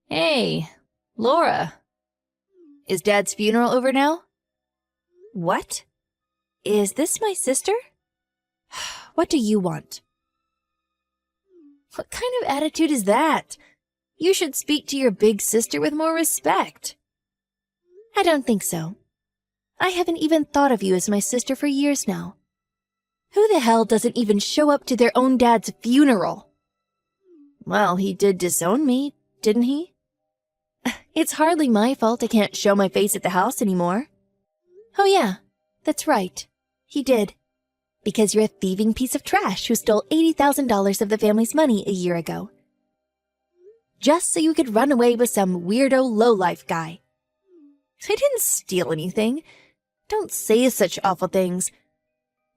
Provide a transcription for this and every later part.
Hey, Laura. Is Dad's funeral over now? What? Is this my sister? What do you want? What kind of attitude is that? You should speak to your big sister with more respect. I don't think so. I haven't even thought of you as my sister for years now. Who the hell doesn't even show up to their own dad's funeral? Well, he did disown me, didn't he? It's hardly my fault I can't show my face at the house anymore. Oh yeah, that's right. He did. Because you're a thieving piece of trash who stole $80,000 of the family's money a year ago. Just so you could run away with some weirdo lowlife guy. I didn't steal anything. Don't say such awful things.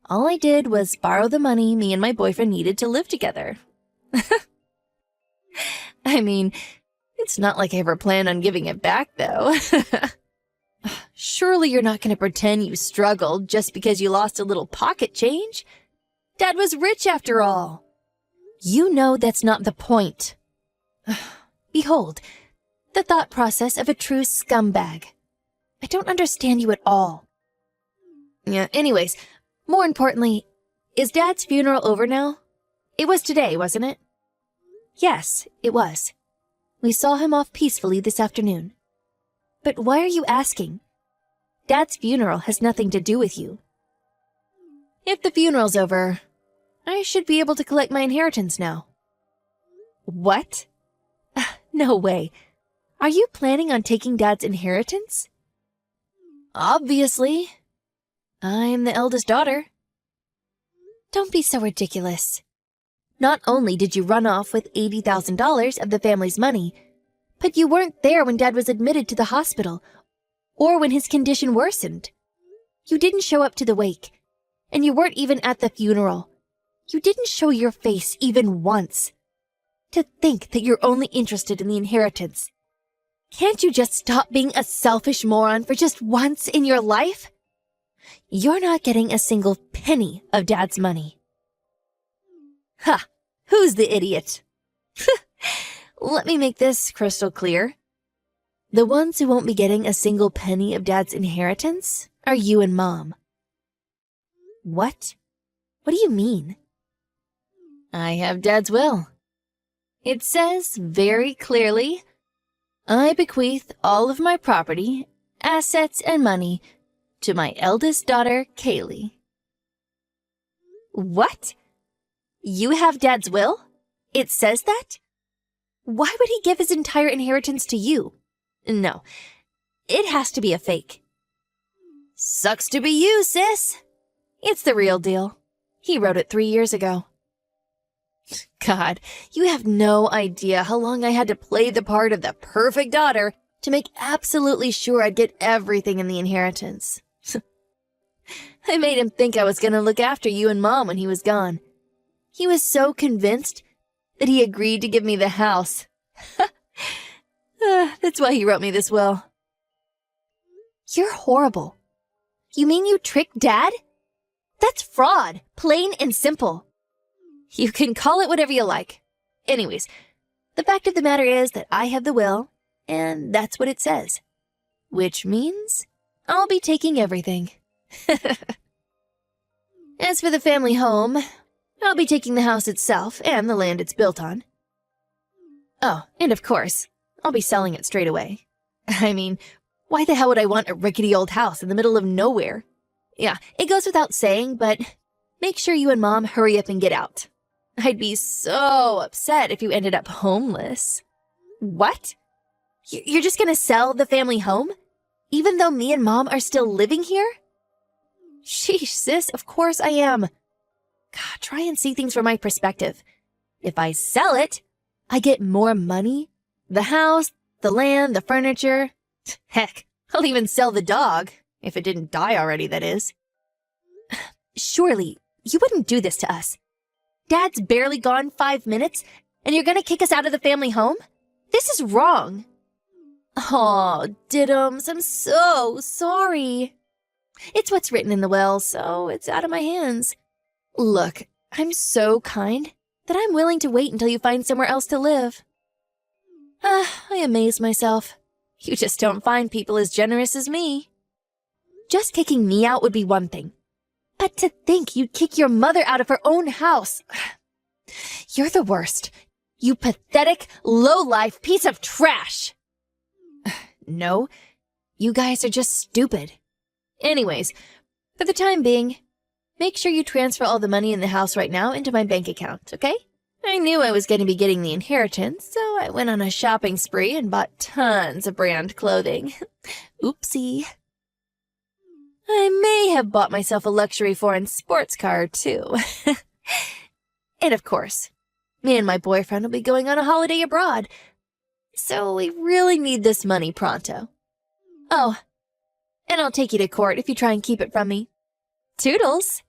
All I did was borrow the money me and my boyfriend needed to live together. I mean, it's not like I ever planned on giving it back, though. Surely you're not going to pretend you struggled just because you lost a little pocket change? Dad was rich after all. You know that's not the point. Behold, the thought process of a true scumbag. I don't understand you at all. Yeah, anyways, more importantly, is Dad's funeral over now? It was today, wasn't it? Yes, it was. We saw him off peacefully this afternoon. But why are you asking? Dad's funeral has nothing to do with you. If the funeral's over, I should be able to collect my inheritance now. What? No way. Are you planning on taking Dad's inheritance? Obviously. I'm the eldest daughter. Don't be so ridiculous. Not only did you run off with $80,000 of the family's money, but you weren't there when Dad was admitted to the hospital or when his condition worsened. You didn't show up to the wake, and you weren't even at the funeral. You didn't show your face even once. To think that you're only interested in the inheritance. Can't you just stop being a selfish moron for just once in your life? You're not getting a single penny of Dad's money. Ha! Who's the idiot? Let me make this crystal clear. The ones who won't be getting a single penny of Dad's inheritance are you and Mom. What? What do you mean? I have Dad's will. It says very clearly, I bequeath all of my property, assets, and money to my eldest daughter, Kaylee. What? You have Dad's will? It says that? Why would he give his entire inheritance to you? No, it has to be a fake. Sucks to be you, sis. It's the real deal. He wrote it 3 years ago. God, you have no idea how long I had to play the part of the perfect daughter to make absolutely sure I'd get everything in the inheritance. I made him think I was going to look after you and Mom when he was gone. He was so convinced that he agreed to give me the house. That's why he wrote me this will. You're horrible. You mean you tricked Dad? That's fraud, plain and simple. You can call it whatever you like. Anyways, the fact of the matter is that I have the will, and that's what it says. Which means I'll be taking everything. As for the family home, I'll be taking the house itself and the land it's built on. Oh, and of course, I'll be selling it straight away. I mean, why the hell would I want a rickety old house in the middle of nowhere? Yeah, it goes without saying, but make sure you and Mom hurry up and get out. I'd be so upset if you ended up homeless. What? You're just gonna sell the family home? Even though me and Mom are still living here? Sheesh, sis, of course I am. God, try and see things from my perspective. If I sell it, I get more money. The house, the land, the furniture. Heck, I'll even sell the dog. If it didn't die already, that is. Surely, you wouldn't do this to us. Dad's barely gone 5 minutes, and you're gonna kick us out of the family home? This is wrong. Aw, Diddums, I'm so sorry. It's what's written in the will, so it's out of my hands. Look, I'm so kind that I'm willing to wait until you find somewhere else to live. I I amaze myself. You just don't find people as generous as me. Just kicking me out would be one thing. But to think you'd kick your mother out of her own house. You're the worst. You pathetic, low-life piece of trash. No, you guys are just stupid. Anyways, for the time being, make sure you transfer all the money in the house right now into my bank account, okay? I knew I was going to be getting the inheritance, so I went on a shopping spree and bought tons of brand clothing. Oopsie. I may have bought myself a luxury foreign sports car, too. And of course, me and my boyfriend will be going on a holiday abroad, so we really need this money pronto. Oh, and I'll take you to court if you try and keep it from me. Toodles!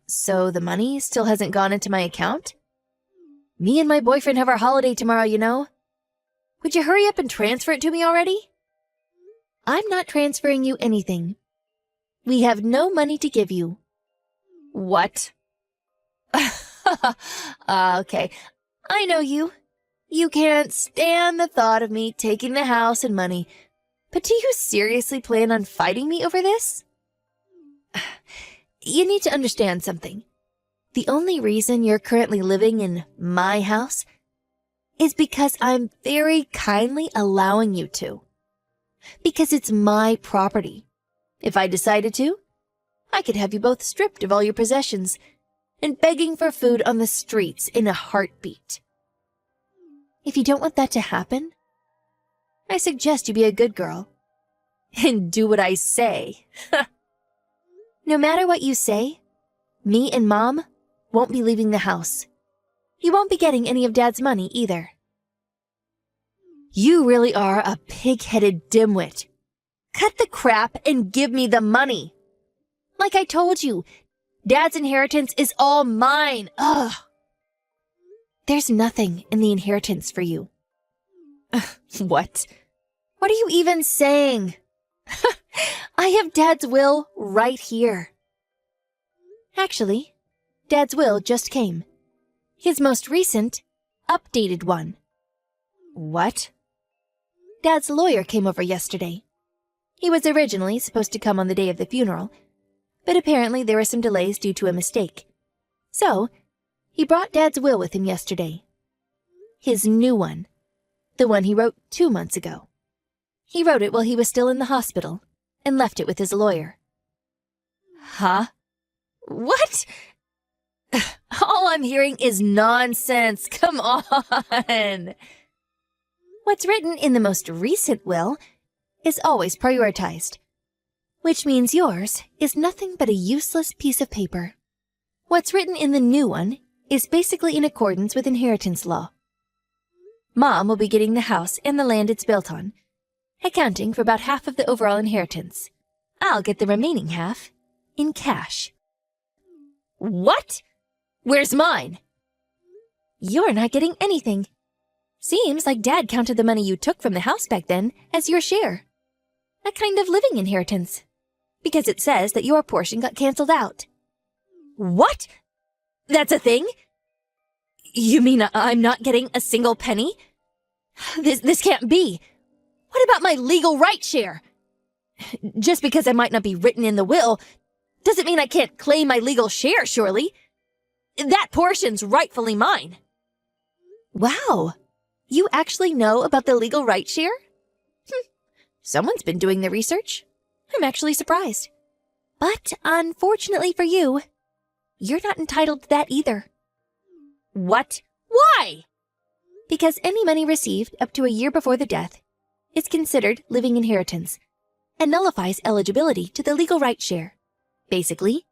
So the money still hasn't gone into my account? Me and my boyfriend have our holiday tomorrow, you know. Would you hurry up and transfer it to me already? I'm not transferring you anything. We have no money to give you. What? Okay, I know you. You can't stand the thought of me taking the house and money. But do you seriously plan on fighting me over this? You need to understand something. The only reason you're currently living in my house is because I'm very kindly allowing you to. Because it's my property. If I decided to, I could have you both stripped of all your possessions and begging for food on the streets in a heartbeat. If you don't want that to happen, I suggest you be a good girl and do what I say. No matter what you say, me and Mom won't be leaving the house. You won't be getting any of Dad's money either. You really are a pig-headed dimwit. Cut the crap and give me the money. Like I told you, Dad's inheritance is all mine. Ugh. There's nothing in the inheritance for you. What? What are you even saying? I have Dad's will right here. Actually, Dad's will just came. His most recent, updated one. What? Dad's lawyer came over yesterday. He was originally supposed to come on the day of the funeral, but apparently there were some delays due to a mistake. So, he brought Dad's will with him yesterday. His new one. The one he wrote 2 months ago. He wrote it while he was still in the hospital and left it with his lawyer. Huh? What? All I'm hearing is nonsense. Come on. What's written in the most recent will is always prioritized, which means yours is nothing but a useless piece of paper. What's written in the new one is basically in accordance with inheritance law. Mom will be getting the house and the land it's built on, accounting for about half of the overall inheritance. I'll get the remaining half in cash. What? Where's mine? You're not getting anything. Seems like Dad counted the money you took from the house back then as your share. A kind of living inheritance. Because it says that your portion got canceled out. What? That's a thing? You mean I'm not getting a single penny? This can't be. What about my legal right share? Just because I might not be written in the will doesn't mean I can't claim my legal share, surely. That portion's rightfully mine. Wow. You actually know about the legal right share? Someone's been doing the research. I'm actually surprised. But unfortunately for you, you're not entitled to that either. What? Why? Because any money received up to a year before the death is considered living inheritance and nullifies eligibility to the legal right share. Basically,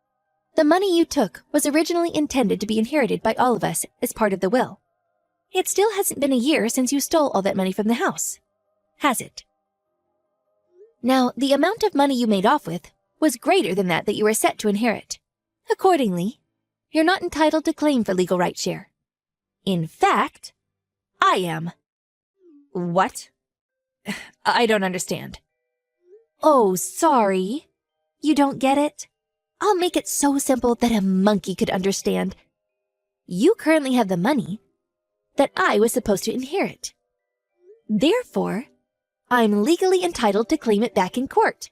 the money you took was originally intended to be inherited by all of us as part of the will. It still hasn't been a year since you stole all that money from the house, has it? Now, the amount of money you made off with was greater than that you were set to inherit. Accordingly, you're not entitled to claim for legal right share. In fact, I am. What? I don't understand. Oh, sorry. You don't get it? I'll make it so simple that a monkey could understand. You currently have the money that I was supposed to inherit. Therefore, I'm legally entitled to claim it back in court.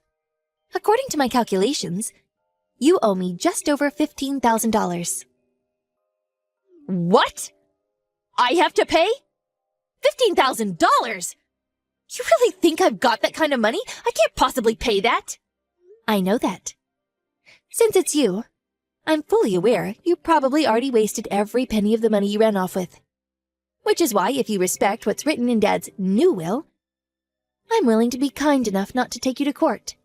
According to my calculations, you owe me just over $15,000. What? I have to pay? $15,000? You really think I've got that kind of money? I can't possibly pay that. I know that. Since it's you, I'm fully aware you probably already wasted every penny of the money you ran off with. Which is why, if you respect what's written in Dad's new will, I'm willing to be kind enough not to take you to court.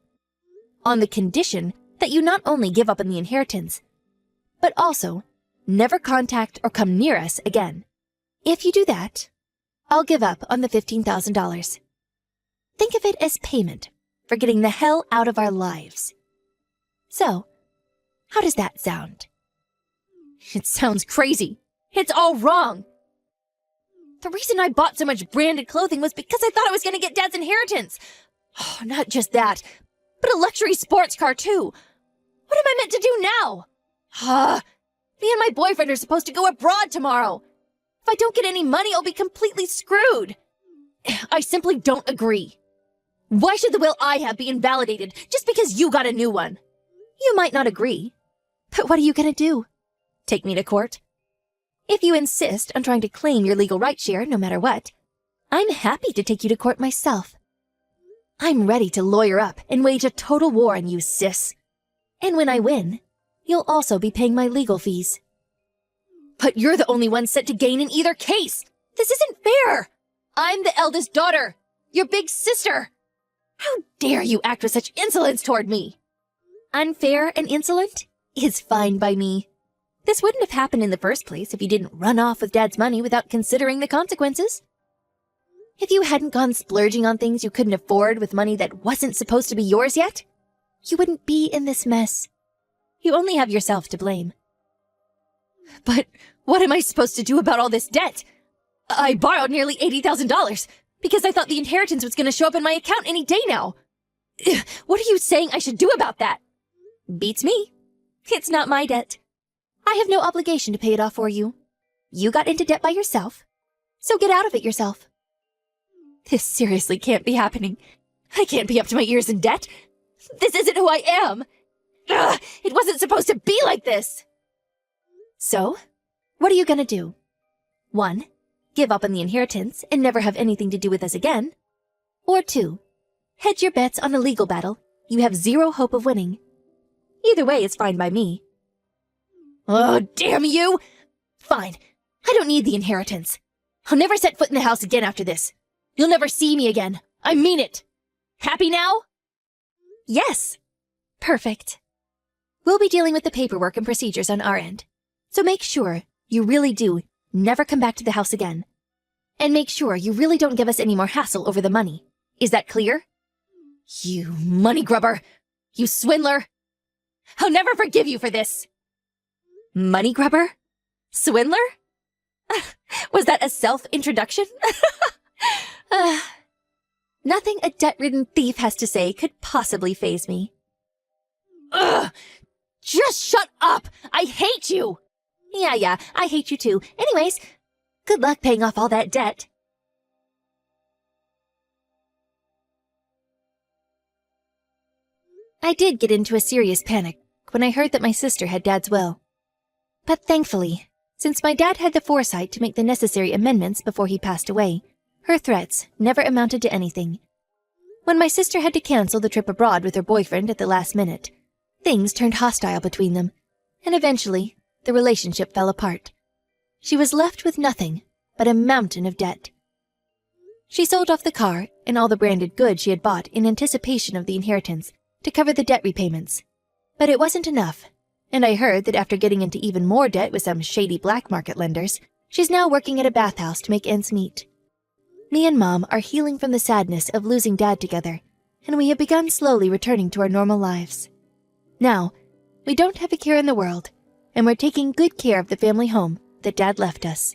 On the condition that you not only give up on the inheritance, but also never contact or come near us again. If you do that, I'll give up on the $15,000. Think of it as payment for getting the hell out of our lives. So, how does that sound? It sounds crazy. It's all wrong. The reason I bought so much branded clothing was because I thought I was going to get Dad's inheritance. Oh, not just that, but a luxury sports car too. What am I meant to do now? Me and my boyfriend are supposed to go abroad tomorrow. If I don't get any money, I'll be completely screwed. I simply don't agree. Why should the will I have be invalidated just because you got a new one? You might not agree, but what are you going to do? Take me to court? If you insist on trying to claim your legal right share no matter what, I'm happy to take you to court myself. I'm ready to lawyer up and wage a total war on you, sis. And when I win, you'll also be paying my legal fees. But you're the only one set to gain in either case. This isn't fair. I'm the eldest daughter, your big sister. How dare you act with such insolence toward me? Unfair and insolent is fine by me. This wouldn't have happened in the first place if you didn't run off with Dad's money without considering the consequences. If you hadn't gone splurging on things you couldn't afford with money that wasn't supposed to be yours yet, you wouldn't be in this mess. You only have yourself to blame. But what am I supposed to do about all this debt? I borrowed nearly $80,000 because I thought the inheritance was going to show up in my account any day now. What are you saying I should do about that? Beats me. It's not my debt. I have no obligation to pay it off for you. You got into debt by yourself, so get out of it yourself. This seriously can't be happening. I can't be up to my ears in debt. This isn't who I am. Ugh, it wasn't supposed to be like this. So, what are you gonna do? 1, give up on the inheritance and never have anything to do with us again. Or 2, hedge your bets on a legal battle you have zero hope of winning. Either way is fine by me. Oh, damn you! Fine, I don't need the inheritance. I'll never set foot in the house again after this. You'll never see me again. I mean it. Happy now? Yes. Perfect. We'll be dealing with the paperwork and procedures on our end. So make sure you really do never come back to the house again. And make sure you really don't give us any more hassle over the money. Is that clear? You money grubber. You swindler. I'll never forgive you for this. Money grubber? Swindler? Was that a self-introduction? Nothing a debt-ridden thief has to say could possibly faze me. Ugh! Just shut up! I hate you! Yeah, I hate you too. Anyways, good luck paying off all that debt. I did get into a serious panic when I heard that my sister had Dad's will. But thankfully, since my dad had the foresight to make the necessary amendments before he passed away, her threats never amounted to anything. When my sister had to cancel the trip abroad with her boyfriend at the last minute, things turned hostile between them, and eventually, the relationship fell apart. She was left with nothing but a mountain of debt. She sold off the car and all the branded goods she had bought in anticipation of the inheritance to cover the debt repayments. But it wasn't enough, and I heard that after getting into even more debt with some shady black market lenders, she's now working at a bathhouse to make ends meet. Me and Mom are healing from the sadness of losing Dad together, and we have begun slowly returning to our normal lives. Now, we don't have a care in the world, and we're taking good care of the family home that Dad left us.